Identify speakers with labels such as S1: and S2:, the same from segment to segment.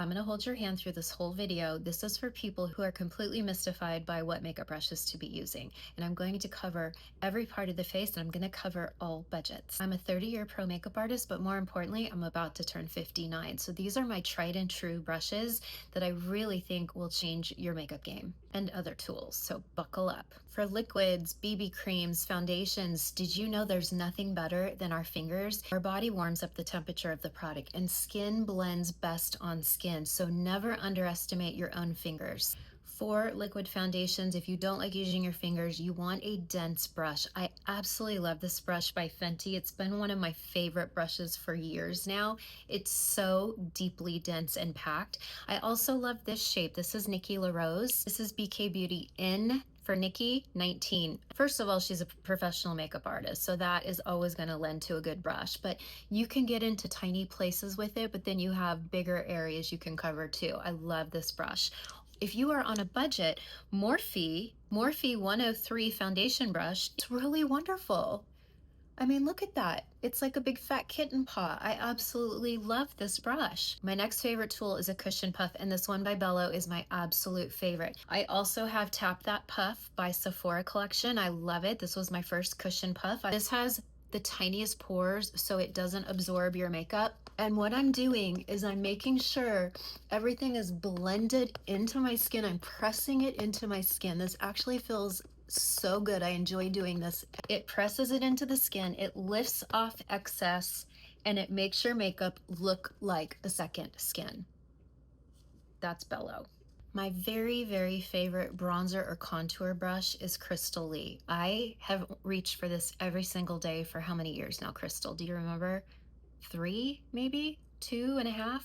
S1: I'm gonna hold your hand through this whole video. This is for people who are completely mystified by what makeup brushes to be using. And I'm going to cover every part of the face, and I'm gonna cover all budgets. I'm a 30-year pro makeup artist, but more importantly, I'm about to turn 59. So these are my tried and true brushes that I really think will change your makeup game, and other tools, so buckle up. For liquids, BB creams, foundations, did you know there's nothing better than our fingers? Our body warms up the temperature of the product, and skin blends best on skin, so never underestimate your own fingers. For liquid foundations, if you don't like using your fingers, you want a dense brush. I absolutely love this brush by Fenty. It's been one of my favorite brushes for years now. It's so deeply dense and packed. I also love this shape. This is Nikki LaRose. This is BK Beauty in for Nikki 19. First of all, she's a professional makeup artist, so that is always going to lend to a good brush, but you can get into tiny places with it, but then you have bigger areas you can cover too. I love this brush. If you are on a budget, Morphe 103 foundation brush, it's really wonderful. I mean, look at that. It's like a big fat kitten paw. I absolutely love this brush. My next favorite tool is a cushion puff, and this one by Bello is my absolute favorite. I also have Tap That Puff by Sephora collection. I love it. This was my first cushion puff. This has the tiniest pores so it doesn't absorb your makeup. And what I'm doing is I'm making sure everything is blended into my skin. I'm pressing it into my skin. This actually feels so good. I enjoy doing this. It presses it into the skin, it lifts off excess, and it makes your makeup look like a second skin. That's Bello. My very, very favorite bronzer or contour brush is Krystelle. I have reached for this every single day for how many years now, Krystelle? Do you remember? 3, maybe? 2.5?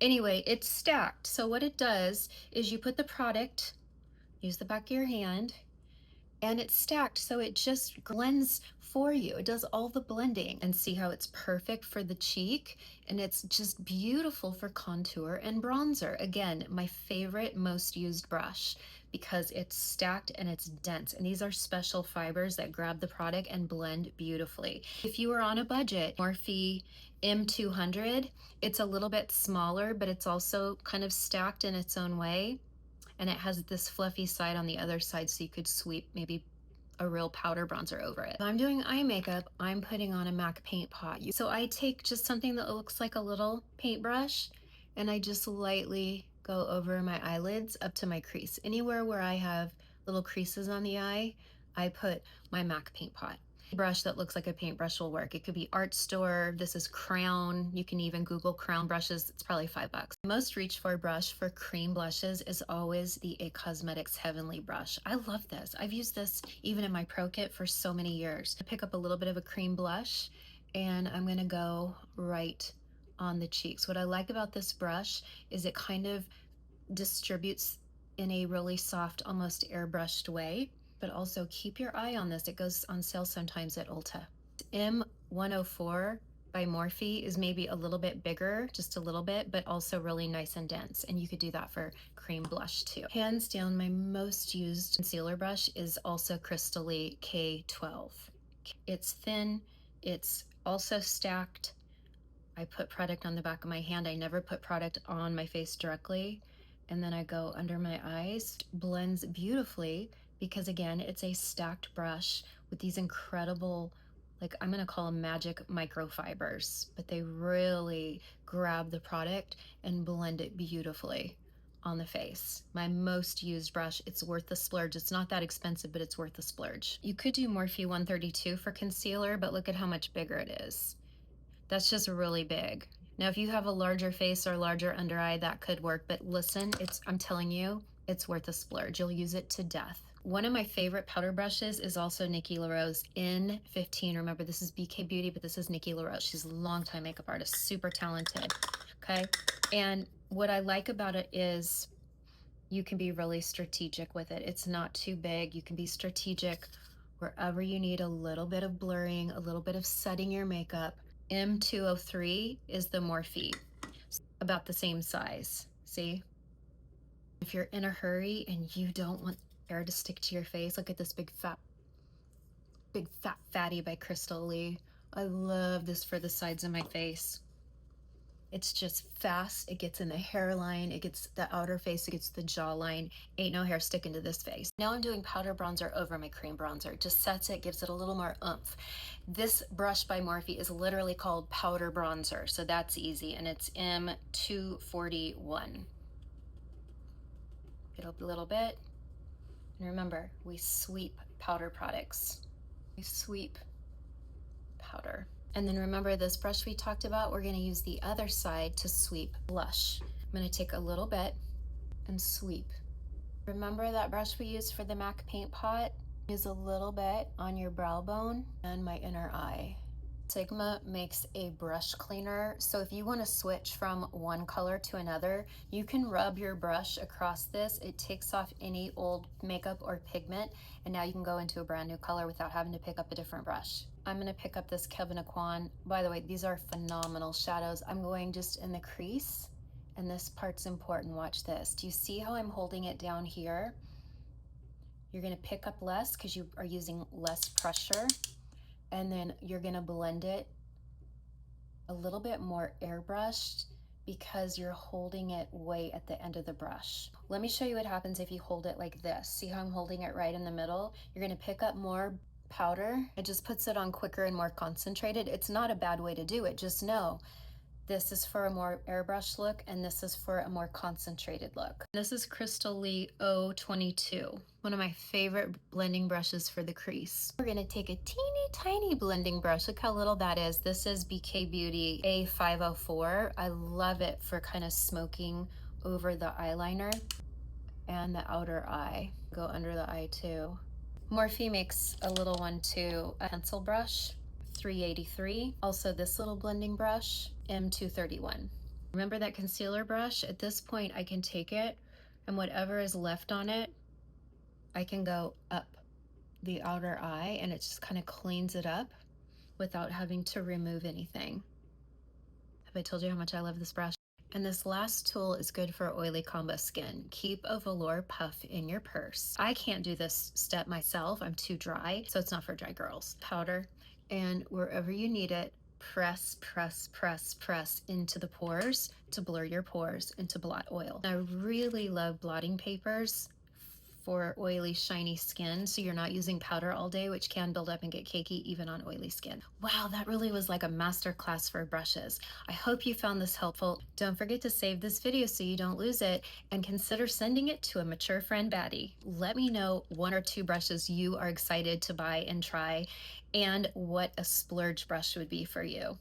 S1: Anyway, it's stacked. So what it does is you put the product, use the back of your hand, and it's stacked so it just blends for you. It does all the blending. And see how it's perfect for the cheek, and it's just beautiful for contour and bronzer. Again, my favorite, most used brush because it's stacked and it's dense, and these are special fibers that grab the product and blend beautifully. If you are on a budget, Morphe M200, it's a little bit smaller, but it's also kind of stacked in its own way. And it has this fluffy side on the other side, so you could sweep maybe a real powder bronzer over it. If I'm doing eye makeup, I'm putting on a MAC paint pot. So I take just something that looks like a little paintbrush, and I just lightly go over my eyelids up to my crease. Anywhere where I have little creases on the eye, I put my MAC paint pot. Brush that looks like a paintbrush will work. It could be Art Store. This is Crown. You can even Google Crown brushes. It's probably $5. The most reached for brush for cream blushes is always the Cosmetics Heavenly brush. I love this. I've used this even in my pro kit for so many years. I pick up a little bit of a cream blush, and I'm gonna go right on the cheeks. What I like about this brush is it kind of distributes in a really soft, almost airbrushed way. But also keep your eye on this. It goes on sale sometimes at Ulta. M104 by Morphe is maybe a little bit bigger, just a little bit, but also really nice and dense. And you could do that for cream blush too. Hands down, my most used concealer brush is also Krystelle K12. It's thin, it's also stacked. I put product on the back of my hand. I never put product on my face directly. And then I go under my eyes. Blends beautifully because again, it's a stacked brush with these incredible, like I'm gonna call them magic microfibers, but they really grab the product and blend it beautifully on the face. My most used brush. It's worth the splurge. It's not that expensive, but it's worth the splurge. You could do Morphe 132 for concealer, but look at how much bigger it is. That's just really big. Now, if you have a larger face or larger under eye, that could work, but listen, I'm telling you, it's worth a splurge. You'll use it to death. One of my favorite powder brushes is also Nikki LaRose in 15. Remember, this is BK Beauty, but this is Nikki LaRose. She's a longtime makeup artist, super talented, okay? And what I like about it is you can be really strategic with it. It's not too big. You can be strategic wherever you need a little bit of blurring, a little bit of setting your makeup. M203 is the Morphe, about the same size, see? If you're in a hurry and you don't want air to stick to your face, look at this big fat fatty by Krystelle. I love this for the sides of my face. It's just fast. It gets in the hairline, it gets the outer face, it gets the jawline. Ain't no hair sticking to this face. Now I'm doing powder bronzer over my cream bronzer. It just sets it, gives it a little more oomph. This brush by Morphe is literally called powder bronzer, so that's easy, and it's M241. Get up a little bit. And remember, we sweep powder products. We sweep powder. And then remember this brush we talked about, we're gonna use the other side to sweep blush. I'm gonna take a little bit and sweep. Remember that brush we used for the MAC paint pot? Use a little bit on your brow bone and my inner eye. Sigma makes a brush cleaner, so if you want to switch from one color to another, you can rub your brush across this. It takes off any old makeup or pigment, and now you can go into a brand new color without having to pick up a different brush. I'm going to pick up this Kevin Aquan. By the way, these are phenomenal shadows. I'm going just in the crease, and this part's important. Watch this. Do you see how I'm holding it down here? You're going to pick up less because you are using less pressure. And then you're gonna blend it a little bit more airbrushed because you're holding it way at the end of the brush. Let me show you what happens if you hold it like this. See how I'm holding it right in the middle? You're gonna pick up more powder. It just puts it on quicker and more concentrated. It's not a bad way to do it. Just know this is for a more airbrush look, and this is for a more concentrated look. This is Krystelle 022, one of my favorite blending brushes for the crease. We're gonna take a teeny tiny blending brush. Look how little that is. This is BK Beauty A504. I love it for kind of smoking over the eyeliner and the outer eye. Go under the eye too. Morphe makes a little one too, a pencil brush. 383. Also this little blending brush, M231. Remember that concealer brush? At this point I can take it and whatever is left on it, I can go up the outer eye and it just kind of cleans it up without having to remove anything. Have I told you how much I love this brush? And this last tool is good for oily combo skin. Keep a velour puff in your purse. I can't do this step myself, I'm too dry, so it's not for dry girls. Powder, and wherever you need it, press, press, press, press into the pores to blur your pores and to blot oil. I really love blotting papers for oily, shiny skin, so you're not using powder all day, which can build up and get cakey even on oily skin. Wow, that really was like a master class for brushes. I hope you found this helpful. Don't forget to save this video so you don't lose it, and consider sending it to a mature friend baddie. Let me know 1 or 2 brushes you are excited to buy and try, and what a splurge brush would be for you.